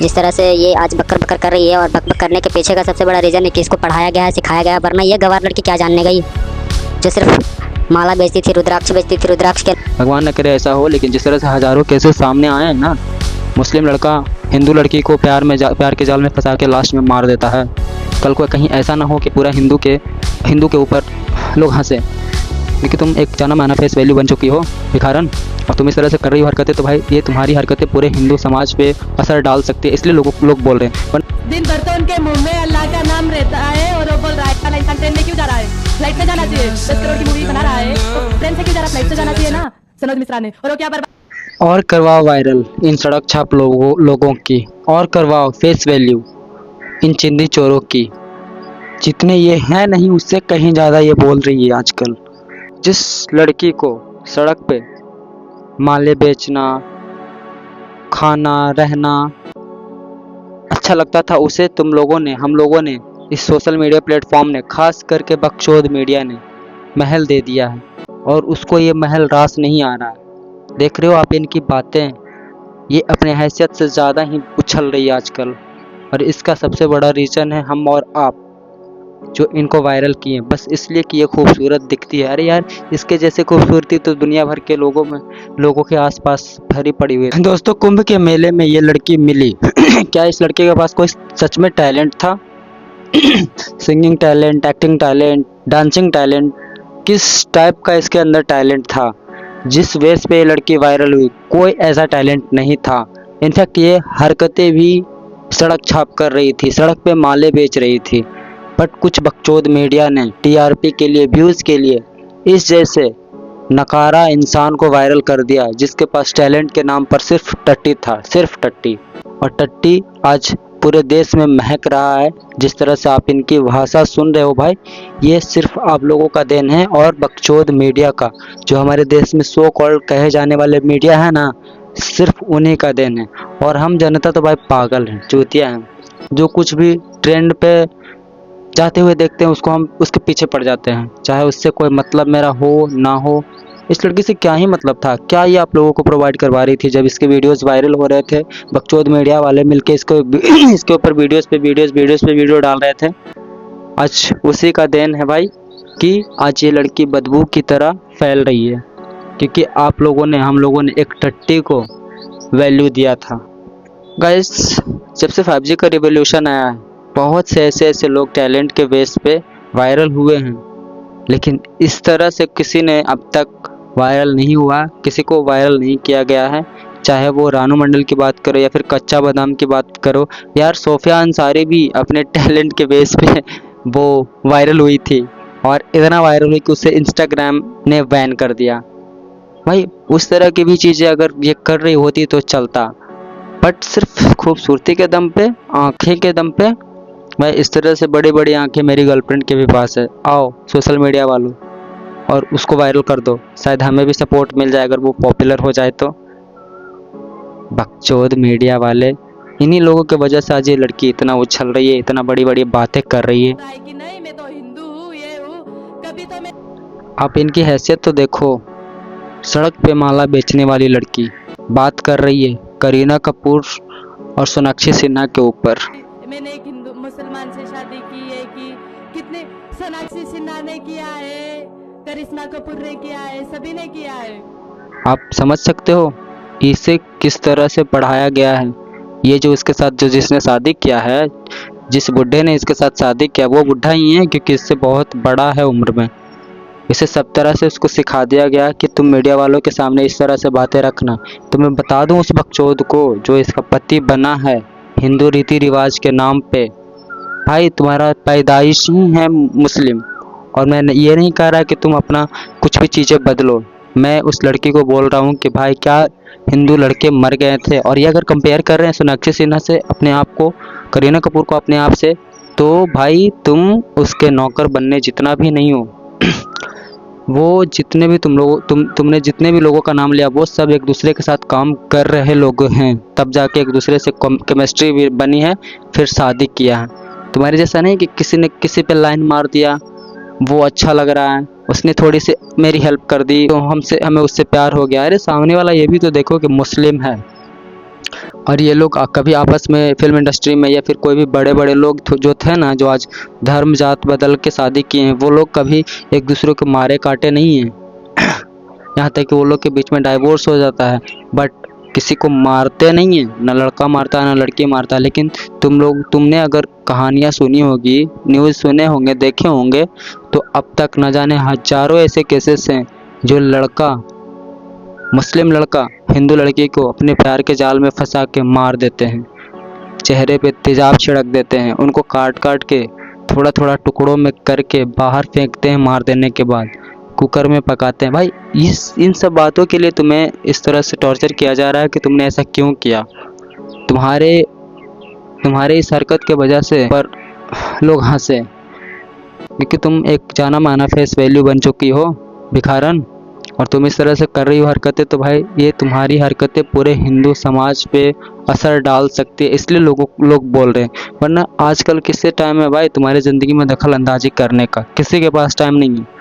जिस तरह से ये आज बकर बकर कर रही है, और बक बक करने के पीछे का सबसे बड़ा रीज़न है कि इसको पढ़ाया गया है, सिखाया गया है, वरना ये गंवार लड़की क्या जानने गई जो सिर्फ माला बेचती थी, रुद्राक्ष बेचती थी। रुद्राक्ष के भगवान न करे ऐसा हो, लेकिन जिस तरह से हज़ारों केसेस सामने आए हैं ना, मुस्लिम लड़का हिंदू लड़की को प्यार के जाल में फंसा के लास्ट में मार देता है। कल को कहीं ऐसा ना हो कि पूरा हिंदू के ऊपर लोग हंसे, क्योंकि तुम एक जाना माना फेस वैल्यू बन चुकी हो भिखारन, और तुम इस तरह से कर रही हो हरकतें, तो भाई ये तुम्हारी हरकतें पूरे हिंदू समाज पे असर डाल सकती है, इसलिए लोग बोल रहे हैं। दिन भर तो उनके मुंह में अल्लाह का नाम रहता है और वो बोल रहा है वाला इंसान ट्रेन में क्यों जा रहा है, फ्लाइट में जाना चाहिए, 10 करोड़ की मूवी बना रहा है तो ट्रेन से क्यों जा रहा है, फ्लाइट से जाना चाहिए ना सनोज मिश्रा ने। और वो क्या बर्बाद और करवाओ वायरल इन सड़क छाप लोगों की, और करवाओ फेस वैल्यू इन चिंदी चोरों की। जितने ये हैं नहीं, उससे कहीं ज़्यादा ये बोल रही है आजकल। जिस लड़की को सड़क पे माले बेचना, खाना, रहना अच्छा लगता था, उसे हम लोगों ने इस सोशल मीडिया प्लेटफॉर्म ने, खास करके बकचोद मीडिया ने महल दे दिया है, और उसको ये महल रास नहीं आ रहा है। देख रहे हो आप इनकी बातें, ये अपने हैसियत से ज़्यादा ही उछल रही है आजकल, और इसका सबसे बड़ा रीज़न है हम और आप, जो इनको वायरल किए बस इसलिए कि ये खूबसूरत दिखती है। अरे यार, इसके जैसे खूबसूरती तो दुनिया भर के लोगों के आसपास भरी पड़ी हुई है। दोस्तों, कुंभ के मेले में ये लड़की मिली क्या इस लड़के के पास कोई सच में टैलेंट था? Singing talent, acting talent, dancing talent, किस टाइप का इसके अंदर टैलेंट था? जिस वेस पे ये लड़की वायरल हुई, कोई ऐसा टैलेंट नहीं था। इनफैक्ट ये हरकतें भी सड़क छाप कर रही थी, सड़क पे माले बेच रही थी, बट कुछ बकचोद मीडिया ने टीआरपी के लिए, व्यूज़ के लिए इस जैसे नकारा इंसान को वायरल कर दिया, जिसके पास टैलेंट के नाम पर सिर्फ टट्टी था, सिर्फ टट्टी। और टट्टी आज पूरे देश में महक रहा है। जिस तरह से आप इनकी भाषा सुन रहे हो भाई, ये सिर्फ आप लोगों का देन है, और बकचोद मीडिया का, जो हमारे देश में सो कॉल्ड कहे जाने वाले मीडिया है ना, सिर्फ उन्हीं का देन है। और हम जनता तो भाई पागल हैं, चूतिया हैं, जो कुछ भी ट्रेंड पे जाते हुए देखते हैं उसको हम उसके पीछे पड़ जाते हैं, चाहे उससे कोई मतलब मेरा हो ना हो। इस लड़की से क्या ही मतलब था? क्या ये आप लोगों को प्रोवाइड करवा रही थी? जब इसके वीडियोस वायरल हो रहे थे, बकचोद मीडिया वाले मिलके इसके ऊपर वीडियोस पे वीडियो डाल रहे थे। आज उसी का देन है भाई कि आज ये लड़की बदबू की तरह फैल रही है, क्योंकि हम लोगों ने एक टट्टी को वैल्यू दिया था। गाइस, जब से 5G का रिवोल्यूशन आया है, बहुत से ऐसे लोग टैलेंट के बेस पे वायरल हुए हैं, लेकिन इस तरह से किसी ने अब तक वायरल नहीं हुआ, किसी को वायरल नहीं किया गया है। चाहे वो रानू मंडल की बात करो या फिर कच्चा बादाम की बात करो, यार सोफिया अंसारी भी अपने टैलेंट के बेस पे वो वायरल हुई थी, और इतना वायरल हुई कि उसे इंस्टाग्राम ने बैन कर दिया। भाई, उस तरह की भी चीज़ें अगर ये कर रही होती तो चलता, बट सिर्फ खूबसूरती के दम पे, आँखें के दम पे। भाई, इस तरह से बड़ी बड़ी आंखें मेरी गर्लफ्रेंड के भी पास है। आओ सोशल मीडिया वालों, और उसको वायरल कर दो, शायद हमें भी सपोर्ट मिल जाए अगर वो पॉपुलर हो जाए तो। बकचोद मीडिया वाले, इन्हीं लोगों की वजह से आज ये लड़की इतना उछल रही है, इतना बड़ी बड़ी बातें कर रही है। कि नहीं मैं तो हिंदू हूँ, ये हूँ, कभी तो मैं आप इनकी हैसियत तो देखो। सड़क पे माला बेचने वाली लड़की बात कर रही है करीना कपूर और सोनाक्षी सिन्हा के ऊपर। मैंने एक हिंदू मुसलमान से शादी की है कि कितने, सोनाक्षी सिन्हा ने किया है, करिश्मा कपूर ने किया है, सभी ने किया है। आप समझ सकते हो इसे किस तरह से पढ़ाया गया है। ये जो इसके साथ जिसने शादी किया है, जिस बुढ़े ने इसके साथ शादी किया, वो बुढ़ा ही है क्योंकि इससे बहुत बड़ा है उम्र में। इसे सब तरह से उसको सिखा दिया गया कि तुम मीडिया वालों के सामने इस तरह से बातें रखना। तो मैं बता दूं उस बकचोद को जो इसका पति बना है हिंदू रीति रिवाज के नाम पे, भाई तुम्हारा पैदाइश ही है मुस्लिम, और मैं ये नहीं कह रहा कि तुम अपना कुछ भी चीज़ें बदलो। मैं उस लड़की को बोल रहा हूँ कि भाई, क्या हिंदू लड़के मर गए थे? और ये अगर कंपेयर कर रहे हैं सोनाक्षी सिन्हा से अपने आप को, करीना कपूर को अपने आप से, तो भाई तुम उसके नौकर बनने जितना भी नहीं हो। वो जितने भी तुमने जितने भी लोगों का नाम लिया, वो सब एक दूसरे के साथ काम कर रहे लोग हैं, तब जाके एक दूसरे से केमिस्ट्री भी बनी है, फिर शादी किया है। तुम्हारे जैसा नहीं कि किसी ने किसी पे लाइन मार दिया, वो अच्छा लग रहा है, उसने थोड़ी सी मेरी हेल्प कर दी तो हमें उससे प्यार हो गया। अरे सामने वाला ये भी तो देखो कि मुस्लिम है, और ये लोग कभी आपस में फिल्म इंडस्ट्री में या फिर कोई भी बड़े बड़े लोग जो थे ना, जो आज धर्म जात बदल के शादी किए हैं, वो लोग कभी एक दूसरे को मारे काटे नहीं हैं। यहाँ तक कि वो लोग के बीच में डाइवोर्स हो जाता है, बट किसी को मारते नहीं हैं। ना लड़का मारता है ना लड़की मारता है। लेकिन तुमने अगर कहानियाँ सुनी होगी, न्यूज़ सुने होंगे, देखे होंगे, तो अब तक न जाने हजारों ऐसे केसेस हैं जो मुस्लिम लड़का हिंदू लड़की को अपने प्यार के जाल में फंसा के मार देते हैं, चेहरे पे तेजाब छिड़क देते हैं, उनको काट काट के थोड़ा थोड़ा टुकड़ों में करके बाहर फेंकते हैं, मार देने के बाद कुकर में पकाते हैं। भाई इन सब बातों के लिए तुम्हें इस तरह से टॉर्चर किया जा रहा है कि तुमने ऐसा क्यों किया। तुम्हारे इस हरकत के वजह से पर लोग हंसे, क्योंकि तुम एक जाना माना फेस वैल्यू बन चुकी हो भिखारन, और तुम इस तरह से कर रही हो हरकतें। तो भाई ये तुम्हारी हरकतें पूरे हिंदू समाज पे असर डाल सकती है, इसलिए लोग बोल रहे हैं। वरना आजकल किससे टाइम है भाई तुम्हारी ज़िंदगी में दखल अंदाजी करने का? किसी के पास टाइम नहीं है।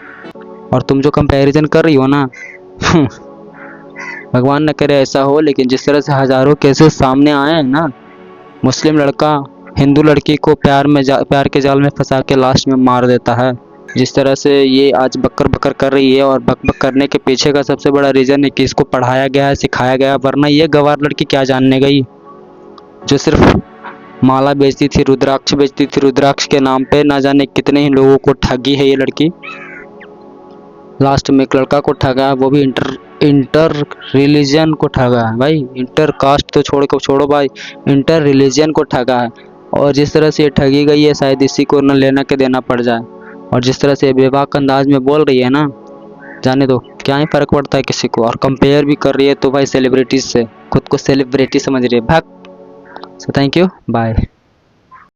और तुम जो कंपैरिजन कर रही हो ना, भगवान न करे ऐसा हो, लेकिन जिस तरह से हज़ारों केसेस सामने आए हैं ना, मुस्लिम लड़का हिंदू लड़की को प्यार के जाल में फंसा के लास्ट में मार देता है, जिस तरह से ये आज बकर बकर कर रही है। और बक बक करने के पीछे का सबसे बड़ा रीज़न है कि इसको पढ़ाया गया है, सिखाया गया है। वरना ये गंवार लड़की क्या जानने गई, जो सिर्फ माला बेचती थी, रुद्राक्ष बेचती थी। रुद्राक्ष के नाम पे ना जाने कितने ही लोगों को ठगी है ये लड़की। लास्ट में एक लड़का को ठगा है, वो भी इंटर रिलीजन को ठगा है। भाई इंटर कास्ट तो छोड़ो भाई, इंटर रिलीजन को ठगा है। और जिस तरह से ये ठगी गई है, शायद इसी को न लेना के देना पड़ जाए। और जिस तरह से बेबाक अंदाज में बोल रही है ना, जाने दो, क्या ही फ़र्क पड़ता है किसी को। और कंपेयर भी कर रही है तो भाई सेलिब्रिटीज़ से, खुद को सेलिब्रिटी समझ रही है। भाग। So thank you, bye.